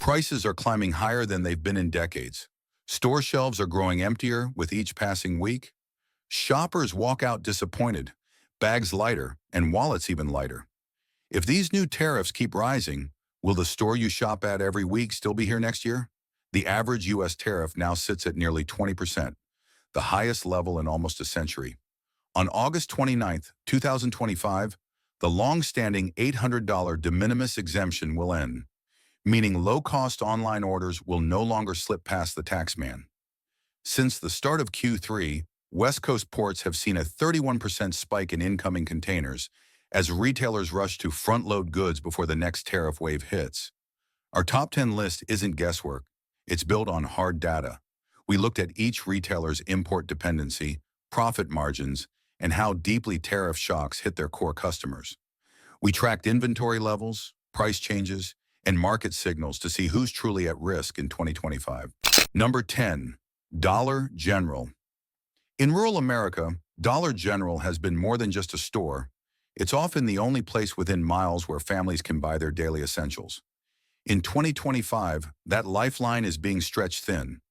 Prices are climbing higher than they've been in decades. Store shelves are growing emptier with each passing week. Shoppers walk out disappointed, bags lighter, and wallets even lighter. If these new tariffs keep rising, will the store you shop at every week still be here next year? The average U.S. tariff now sits at nearly 20%, the highest level in almost a century. On August 29, 2025, the long-standing $800 de minimis exemption will end, meaning low-cost online orders will no longer slip past the taxman. Since the start of Q3, West Coast ports have seen a 31% spike in incoming containers as retailers rush to front-load goods before the next tariff wave hits. Our top 10 list isn't guesswork. It's built on hard data. We looked at each retailer's import dependency, profit margins, and how deeply tariff shocks hit their core customers. We tracked inventory levels, price changes, and market signals to see who's truly at risk in 2025. Number 10. Dollar General. In rural America, Dollar General has been more than just a store. It's often the only place within miles where families can buy their daily essentials. In 2025, that lifeline is being stretched thin.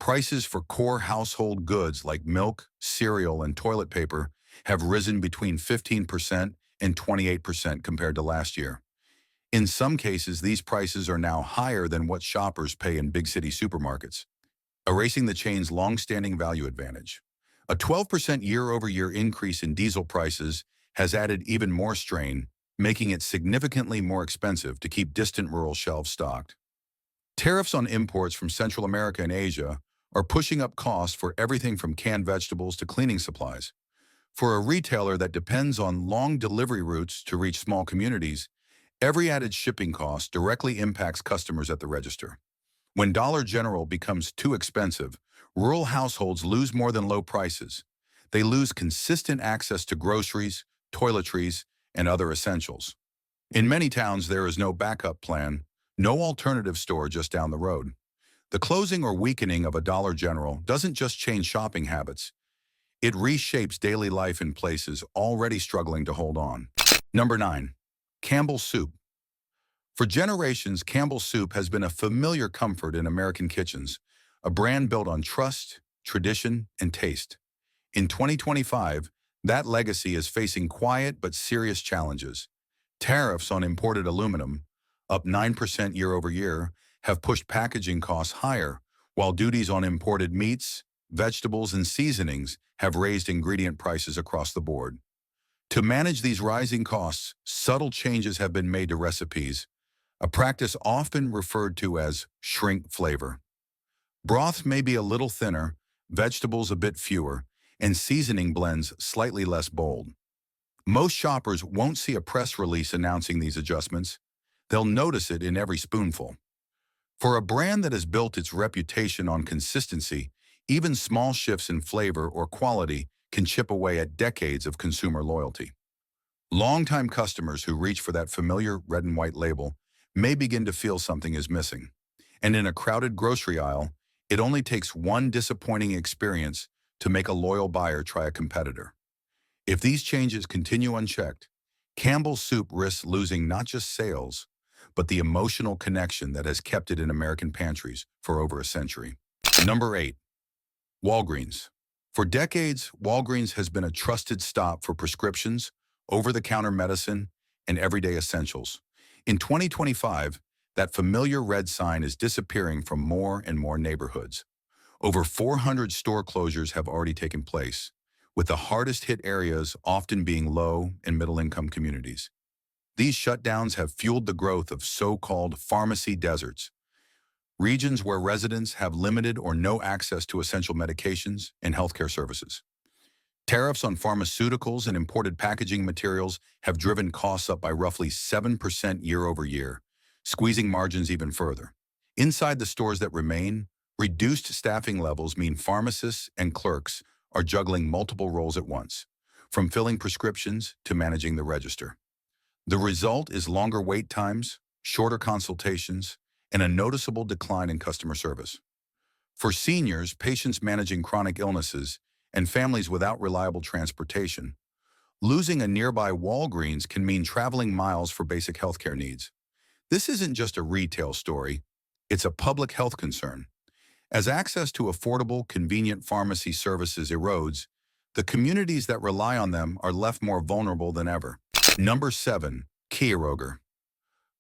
Prices for core household goods like milk, cereal, and toilet paper have risen between 15% and 28% compared to last year. In some cases, these prices are now higher than what shoppers pay in big city supermarkets, erasing the chain's long-standing value advantage. A 12% year-over-year increase in diesel prices has added even more strain, making it significantly more expensive to keep distant rural shelves stocked. Tariffs on imports from Central America and Asia are pushing up costs for everything from canned vegetables to cleaning supplies. For a retailer that depends on long delivery routes to reach small communities, every added shipping cost directly impacts customers at the register. When Dollar General becomes too expensive, rural households lose more than low prices. They lose consistent access to groceries, toiletries, and other essentials. In many towns, there is no backup plan, no alternative store just down the road. The closing or weakening of a Dollar General doesn't just change shopping habits. It reshapes daily life in places already struggling to hold on. Number 9. Campbell's Soup. For generations, Campbell's Soup has been a familiar comfort in American kitchens, a brand built on trust, tradition, and taste. In 2025, that legacy is facing quiet but serious challenges. Tariffs on imported aluminum, up 9% year over year, have pushed packaging costs higher, while duties on imported meats, vegetables, and seasonings have raised ingredient prices across the board. To manage these rising costs, subtle changes have been made to recipes, a practice often referred to as shrink flavor. Broths may be a little thinner, vegetables a bit fewer, and seasoning blends slightly less bold. Most shoppers won't see a press release announcing these adjustments. They'll notice it in every spoonful. For a brand that has built its reputation on consistency, even small shifts in flavor or quality can chip away at decades of consumer loyalty. Longtime customers who reach for that familiar red and white label may begin to feel something is missing. And in a crowded grocery aisle, it only takes one disappointing experience to make a loyal buyer try a competitor. If these changes continue unchecked, Campbell's Soup risks losing not just sales, but the emotional connection that has kept it in American pantries for over a century. Number 8. Walgreens. For decades, Walgreens has been a trusted stop for prescriptions, over-the-counter medicine, and everyday essentials. In 2025, that familiar red sign is disappearing from more and more neighborhoods. Over 400 store closures have already taken place, with the hardest-hit areas often being low and middle-income communities. These shutdowns have fueled the growth of so-called pharmacy deserts, regions where residents have limited or no access to essential medications and healthcare services. Tariffs on pharmaceuticals and imported packaging materials have driven costs up by roughly 7% year over year, squeezing margins even further. Inside the stores that remain, reduced staffing levels mean pharmacists and clerks are juggling multiple roles at once, from filling prescriptions to managing the register. The result is longer wait times, shorter consultations, and a noticeable decline in customer service. For seniors, patients managing chronic illnesses, and families without reliable transportation, losing a nearby Walgreens can mean traveling miles for basic healthcare needs. This isn't just a retail story, It's a public health concern. As access to affordable, convenient pharmacy services erodes, the communities that rely on them are left more vulnerable than ever. Number 7. Keyroger.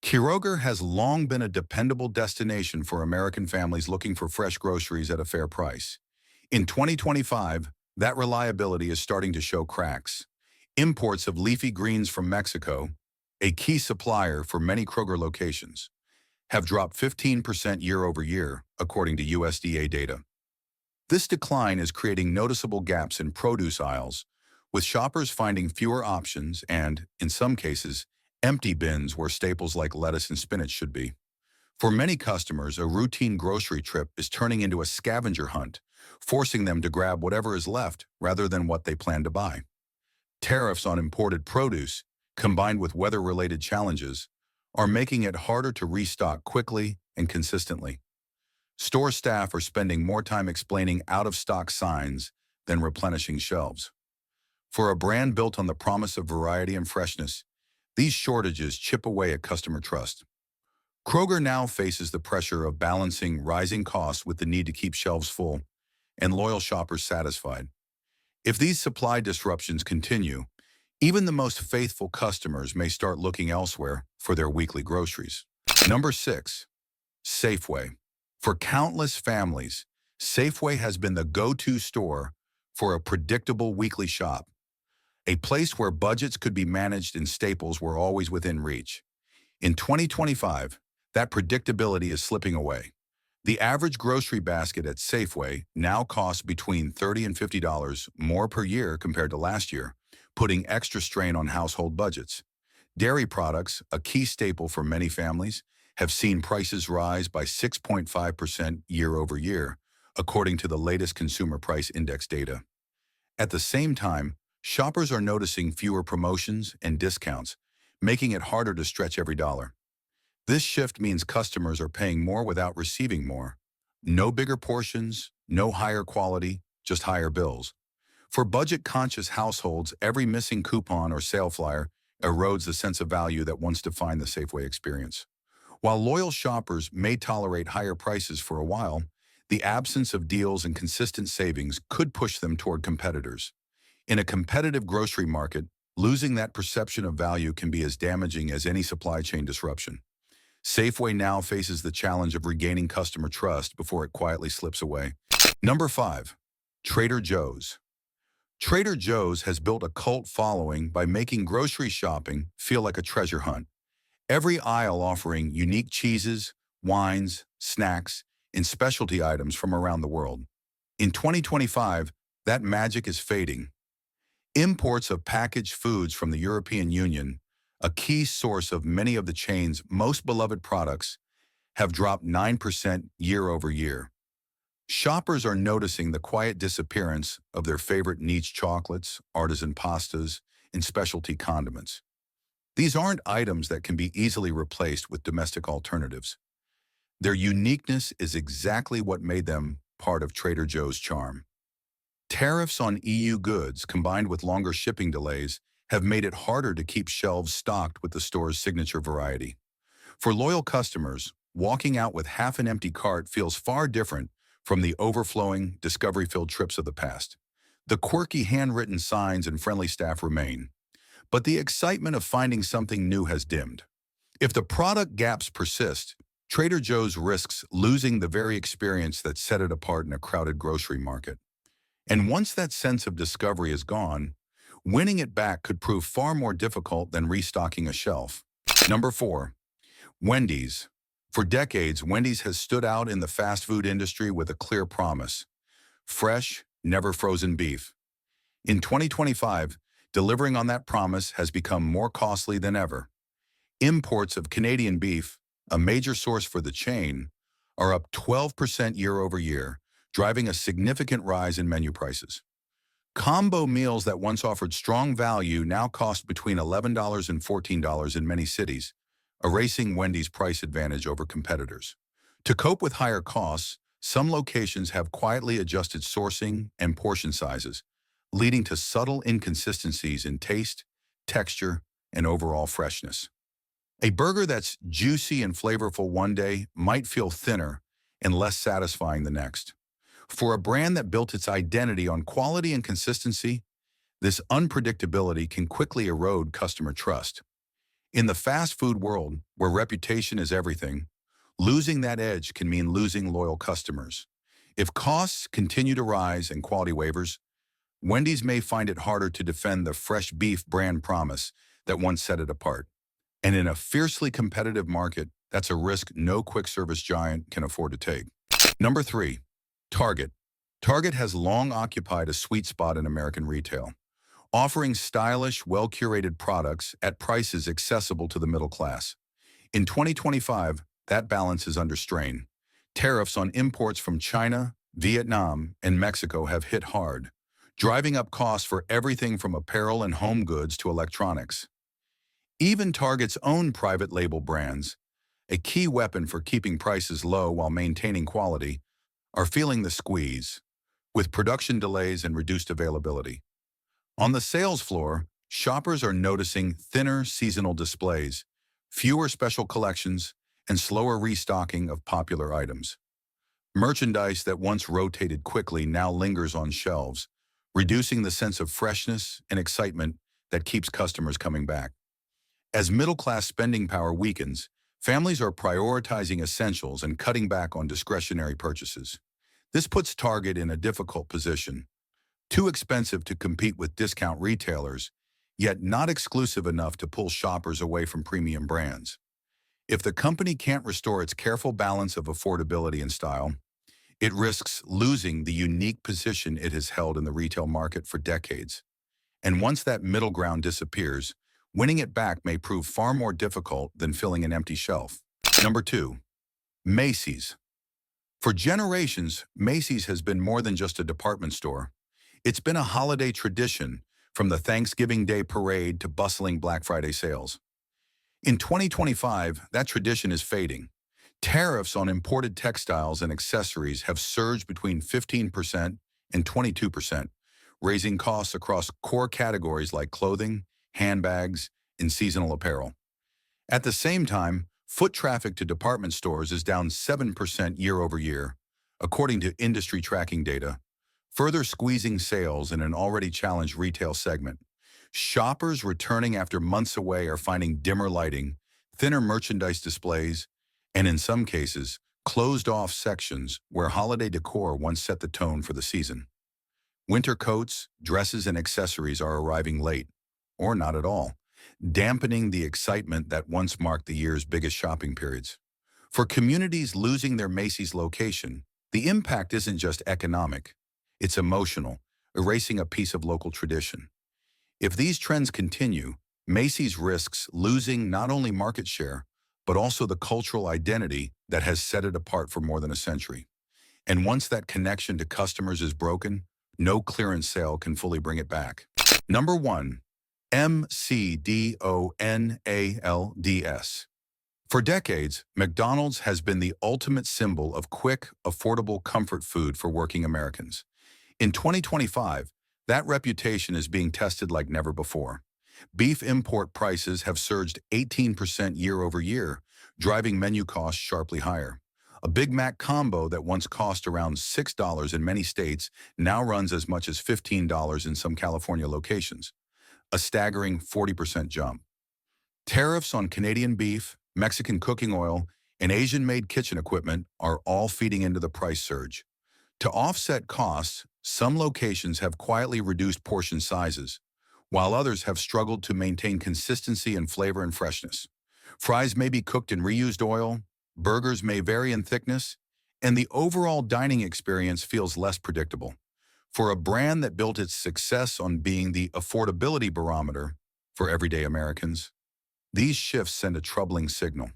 Keyroger has long been a dependable destination for American families looking for fresh groceries at a fair price. In 2025, that reliability is starting to show cracks. Imports of leafy greens from Mexico, a key supplier for many Kroger locations, have dropped 15% year over year, according to USDA data. This decline is creating noticeable gaps in produce aisles, with shoppers finding fewer options and, in some cases, empty bins where staples like lettuce and spinach should be. For many customers, a routine grocery trip is turning into a scavenger hunt, forcing them to grab whatever is left rather than what they plan to buy. Tariffs on imported produce, combined with weather-related challenges, are making it harder to restock quickly and consistently. Store staff are spending more time explaining out-of-stock signs than replenishing shelves. For a brand built on the promise of variety and freshness, these shortages chip away at customer trust. Kroger now faces the pressure of balancing rising costs with the need to keep shelves full and loyal shoppers satisfied. If these supply disruptions continue, even the most faithful customers may start looking elsewhere for their weekly groceries. Number 6. Safeway. For countless families, Safeway has been the go-to store for a predictable weekly shop, a place where budgets could be managed and staples were always within reach. In 2025, that predictability is slipping away. The average grocery basket at Safeway now costs between $30 and $50 more per year compared to last year, putting extra strain on household budgets. Dairy products, a key staple for many families, have seen prices rise by 6.5% year over year, according to the latest Consumer Price Index data. At the same time, shoppers are noticing fewer promotions and discounts, making it harder to stretch every dollar. This shift means customers are paying more without receiving more. No bigger portions, no higher quality, just higher bills. For budget-conscious households, every missing coupon or sale flyer erodes the sense of value that once defined the Safeway experience. While loyal shoppers may tolerate higher prices for a while, the absence of deals and consistent savings could push them toward competitors. In a competitive grocery market, losing that perception of value can be as damaging as any supply chain disruption. Safeway now faces the challenge of regaining customer trust before it quietly slips away. Number 5. Trader Joe's. Trader Joe's has built a cult following by making grocery shopping feel like a treasure hunt. Every aisle offering unique cheeses, wines, snacks, and specialty items from around the world. In 2025, that magic is fading. Imports of packaged foods from the European Union, a key source of many of the chain's most beloved products, have dropped 9% year over year. Shoppers are noticing the quiet disappearance of their favorite niche chocolates, artisan pastas, and specialty condiments. These aren't items that can be easily replaced with domestic alternatives. Their uniqueness is exactly what made them part of Trader Joe's charm. Tariffs on EU goods, combined with longer shipping delays, have made it harder to keep shelves stocked with the store's signature variety. For loyal customers, walking out with half an empty cart feels far different from the overflowing, discovery-filled trips of the past. The quirky handwritten signs and friendly staff remain, but the excitement of finding something new has dimmed. If the product gaps persist, Trader Joe's risks losing the very experience that set it apart in a crowded grocery market. And once that sense of discovery is gone, winning it back could prove far more difficult than restocking a shelf. Number 4. Wendy's. For decades, Wendy's has stood out in the fast food industry with a clear promise: fresh, never frozen beef. In 2025, delivering on that promise has become more costly than ever. Imports of Canadian beef, a major source for the chain, are up 12% year over year, driving a significant rise in menu prices. Combo meals that once offered strong value now cost between $11 and $14 in many cities, erasing Wendy's price advantage over competitors. To cope with higher costs, some locations have quietly adjusted sourcing and portion sizes, leading to subtle inconsistencies in taste, texture, and overall freshness. A burger that's juicy and flavorful one day might feel thinner and less satisfying the next. For a brand that built its identity on quality and consistency, this unpredictability can quickly erode customer trust. In the fast food world, where reputation is everything, losing that edge can mean losing loyal customers. If costs continue to rise and quality wavers, Wendy's may find it harder to defend the fresh beef brand promise that once set it apart. And in a fiercely competitive market, that's a risk no quick service giant can afford to take. Number 3, Target. Target has long occupied a sweet spot in American retail, offering stylish, well-curated products at prices accessible to the middle class. In 2025, that balance is under strain. Tariffs on imports from China, Vietnam, and Mexico have hit hard, driving up costs for everything from apparel and home goods to electronics. Even Target's own private label brands, a key weapon for keeping prices low while maintaining quality, are feeling the squeeze, with production delays and reduced availability. On the sales floor, shoppers are noticing thinner seasonal displays, fewer special collections, and slower restocking of popular items. Merchandise that once rotated quickly now lingers on shelves, reducing the sense of freshness and excitement that keeps customers coming back. As middle-class spending power weakens, families are prioritizing essentials and cutting back on discretionary purchases. This puts Target in a difficult position. Too expensive to compete with discount retailers, yet not exclusive enough to pull shoppers away from premium brands. If the company can't restore its careful balance of affordability and style, it risks losing the unique position it has held in the retail market for decades. And once that middle ground disappears, winning it back may prove far more difficult than filling an empty shelf. Number 2, Macy's. For generations, Macy's has been more than just a department store. It's been a holiday tradition, from the Thanksgiving Day parade to bustling Black Friday sales. In 2025, that tradition is fading. Tariffs on imported textiles and accessories have surged between 15% and 22%, raising costs across core categories like clothing, handbags, and seasonal apparel. At the same time, foot traffic to department stores is down 7% year over year, according to industry tracking data, further squeezing sales in an already challenged retail segment. Shoppers returning after months away are finding dimmer lighting, thinner merchandise displays, and in some cases, closed-off sections where holiday decor once set the tone for the season. Winter coats, dresses, and accessories are arriving late, or not at all, dampening the excitement that once marked the year's biggest shopping periods. For communities losing their Macy's location, the impact isn't just economic, it's emotional, erasing a piece of local tradition. If these trends continue, Macy's risks losing not only market share, but also the cultural identity that has set it apart for more than a century. And once that connection to customers is broken, no clearance sale can fully bring it back. Number 1, McDonald's. For decades, McDonald's has been the ultimate symbol of quick, affordable comfort food for working Americans. In 2025, that reputation is being tested like never before. Beef import prices have surged 18% year over year, driving menu costs sharply higher. A Big Mac combo that once cost around $6 in many states now runs as much as $15 in some California locations, a staggering 40% jump. Tariffs on Canadian beef, Mexican cooking oil, and Asian-made kitchen equipment are all feeding into the price surge. To offset costs, some locations have quietly reduced portion sizes, while others have struggled to maintain consistency in flavor and freshness. Fries may be cooked in reused oil, burgers may vary in thickness, and the overall dining experience feels less predictable. For a brand that built its success on being the affordability barometer for everyday Americans, these shifts send a troubling signal.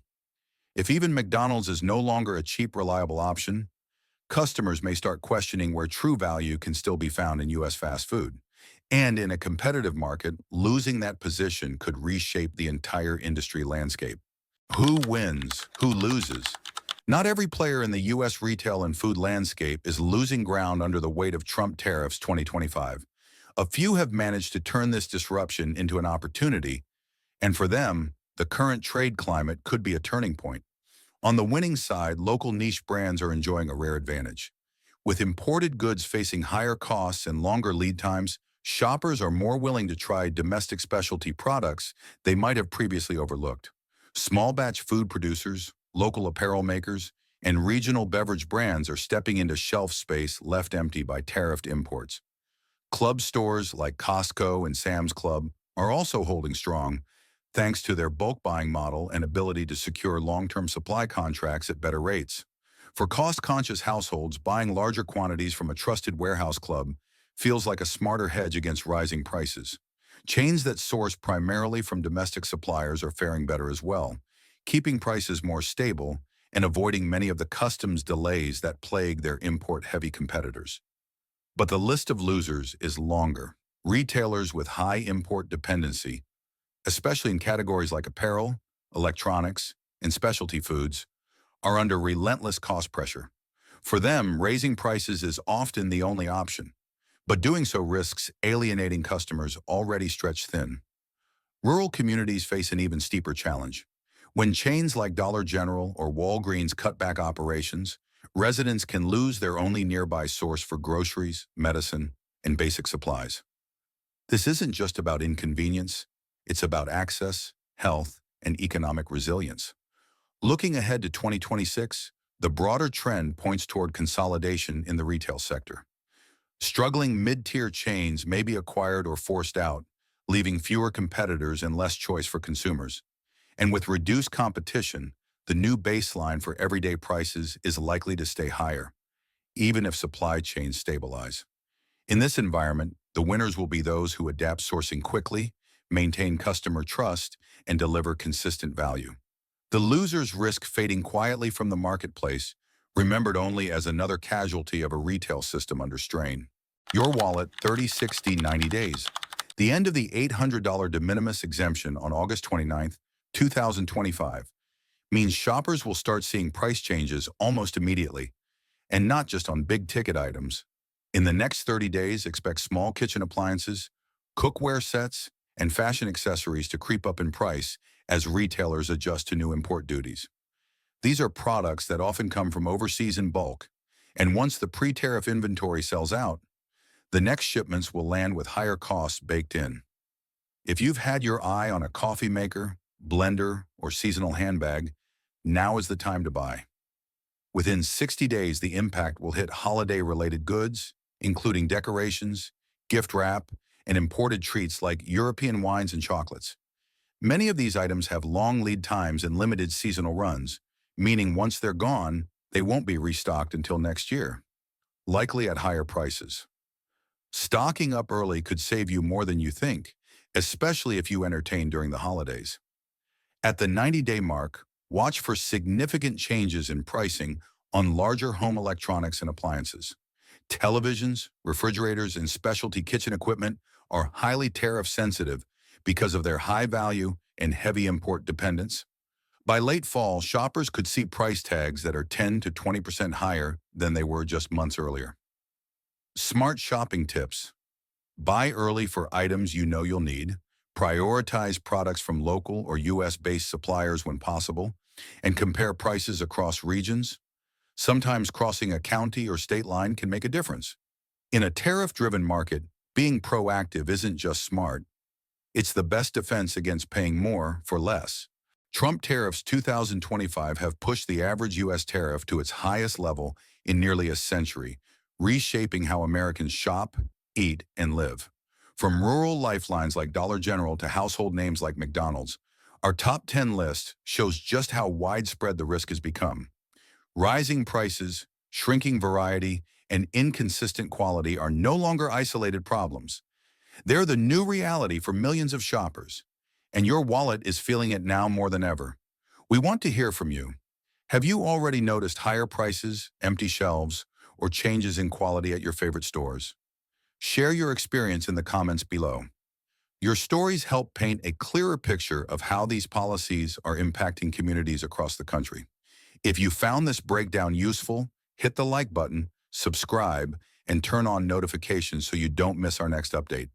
If even McDonald's is no longer a cheap, reliable option, customers may start questioning where true value can still be found in U.S. fast food. And in a competitive market, losing that position could reshape the entire industry landscape. Who wins? Who loses? Not every player in the U.S. retail and food landscape is losing ground under the weight of Trump tariffs 2025. A few have managed to turn this disruption into an opportunity, and for them, the current trade climate could be a turning point. On the winning side, local niche brands are enjoying a rare advantage. With imported goods facing higher costs and longer lead times, shoppers are more willing to try domestic specialty products they might have previously overlooked. Small batch food producers, local apparel makers, and regional beverage brands are stepping into shelf space left empty by tariffed imports. Club stores like Costco and Sam's Club are also holding strong, thanks to their bulk buying model and ability to secure long-term supply contracts at better rates. For cost-conscious households, buying larger quantities from a trusted warehouse club feels like a smarter hedge against rising prices. Chains that source primarily from domestic suppliers are faring better as well, keeping prices more stable and avoiding many of the customs delays that plague their import-heavy competitors. But the list of losers is longer. Retailers with high import dependency, especially in categories like apparel, electronics, and specialty foods, are under relentless cost pressure. For them, raising prices is often the only option, but doing so risks alienating customers already stretched thin. Rural communities face an even steeper challenge. When chains like Dollar General or Walgreens cut back operations, residents can lose their only nearby source for groceries, medicine, and basic supplies. This isn't just about inconvenience, it's about access, health, and economic resilience. Looking ahead to 2026, the broader trend points toward consolidation in the retail sector. Struggling mid-tier chains may be acquired or forced out, leaving fewer competitors and less choice for consumers. And with reduced competition, the new baseline for everyday prices is likely to stay higher, even if supply chains stabilize. In this environment, the winners will be those who adapt sourcing quickly, maintain customer trust, and deliver consistent value. The losers risk fading quietly from the marketplace, remembered only as another casualty of a retail system under strain. Your wallet, 30, 60, 90 days. The end of the $800 de minimis exemption on August 29, 2025, means shoppers will start seeing price changes almost immediately, and not just on big-ticket items. In the next 30 days, expect small kitchen appliances, cookware sets, and fashion accessories to creep up in price as retailers adjust to new import duties. These are products that often come from overseas in bulk, and once the pre-tariff inventory sells out, the next shipments will land with higher costs baked in. If you've had your eye on a coffee maker, blender, or seasonal handbag, now is the time to buy. Within 60 days, the impact will hit holiday-related goods, including decorations, gift wrap, and imported treats like European wines and chocolates. Many of these items have long lead times and limited seasonal runs, meaning once they're gone, they won't be restocked until next year, likely at higher prices. Stocking up early could save you more than you think, especially if you entertain during the holidays. At the 90-day mark, watch for significant changes in pricing on larger home electronics and appliances. Televisions, refrigerators, and specialty kitchen equipment are highly tariff-sensitive because of their high value and heavy import dependence. By late fall, shoppers could see price tags that are 10 to 20% higher than they were just months earlier. Smart shopping tips. Buy early for items you know you'll need. Prioritize products from local or U.S.-based suppliers when possible, and compare prices across regions. Sometimes crossing a county or state line can make a difference. In a tariff-driven market, being proactive isn't just smart. It's the best defense against paying more for less. Trump tariffs 2025 have pushed the average U.S. tariff to its highest level in nearly a century, reshaping how Americans shop, eat, and live. From rural lifelines like Dollar General to household names like McDonald's, our top 10 list shows just how widespread the risk has become. Rising prices, shrinking variety, and inconsistent quality are no longer isolated problems. They're the new reality for millions of shoppers, and your wallet is feeling it now more than ever. We want to hear from you. Have you already noticed higher prices, empty shelves, or changes in quality at your favorite stores? Share your experience in the comments below. Your stories help paint a clearer picture of how these policies are impacting communities across the country. If you found this breakdown useful, hit the like button, subscribe, and turn on notifications so you don't miss our next update.